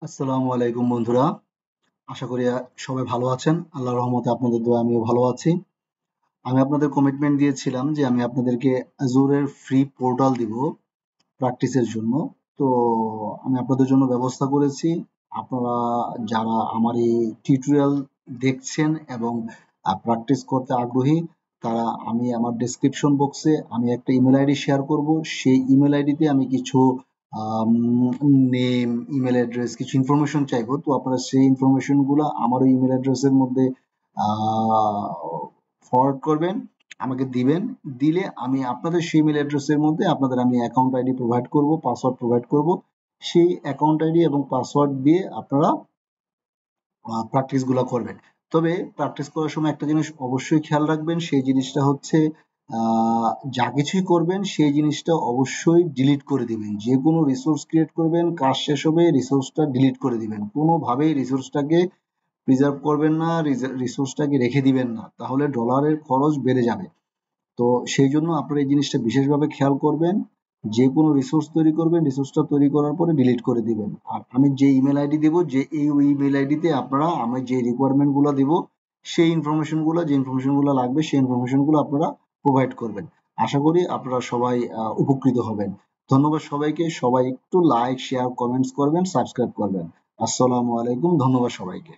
আসসালামু আলাইকুম বন্ধুরা, আশা করি সবাই ভালো আছেন। আল্লাহর রহমতে আপনাদের দোয়া আমিও ভালো আছি। আমি আপনাদের কমিটমেন্ট দিয়েছিলাম যে আমি আপনাদেরকে আজুরের ফ্রি পোর্টাল দিব প্র্যাকটিসের জন্য। তো আমি আপনাদের জন্য ব্যবস্থা করেছি। আপনারা যারা আমার এই টিউটোরিয়াল দেখছেন এবং প্র্যাকটিস করতে আগ্রহী, তারা আমি আমার ডেসক্রিপশন বক্সে আমি একটা ইমেল আইডি শেয়ার করব। সেই ইমেল আইডিতে আমি কিছু নেম, ইমেল অ্যাড্রেস, কিছু ইনফরমেশন চাইবো। তো আপনারা সেই ইনফরমেশন গুলো আমার ওই ইমেল অ্যাড্রেসের মধ্যে ফরওয়ার্ড করবেন, আমাকে দিবেন। দিলে আমি আপনাদের সেই ইমেল অ্যাড্রেসের মধ্যে আপনাদের আমি অ্যাকাউন্ট আইডি প্রোভাইড করব, পাসওয়ার্ড প্রোভাইড করব। সেই অ্যাকাউন্ট আইডি এবং পাসওয়ার্ড দিয়ে আপনারা প্র্যাকটিস গুলো করবেন। তবে প্র্যাকটিস করার সময় একটা জিনিস অবশ্যই খেয়াল রাখবেন, সেই জিনিসটা হচ্ছে যা কিছুই করবেন সেই জিনিসটা অবশ্যই ডিলিট করে দিবেন। যে কোনো রিসোর্স ক্রিয়েট করবেন, কাজ শেষ হবে রিসোর্সটা ডিলিট করে দিবেন। কোনোভাবেই রিসোর্সটাকে প্রিজার্ভ করবেন না, রিসোর্সটাকে রেখে দিবেন না, তাহলে ডলারের খরচ বেড়ে যাবে। তো সেই জন্য আপনারা এই জিনিসটা বিশেষভাবে খেয়াল করবেন। যে কোনো রিসোর্স তৈরি করবেন, রিসোর্সটা তৈরি করার পরে ডিলিট করে দিবেন। আর আমি যে ইমেল আইডি দেবো, যে এই ইমেল আইডিতে আপনারা আমি যে রিকোয়ারমেন্ট গুলো দেবো, সেই ইনফরমেশন গুলো, যে ইনফরমেশন গুলো লাগবে সেই ইনফরমেশন গুলো আপনারা প্রোভাইড করবেন। আশা করি আপনারা সবাই উপকৃত হবেন। ধন্যবাদ সবাইকে। সবাই একটু লাইক, শেয়ার, কমেন্টস করবেন, সাবস্ক্রাইব করবেন। আসসালামু আলাইকুম। ধন্যবাদ সবাইকে।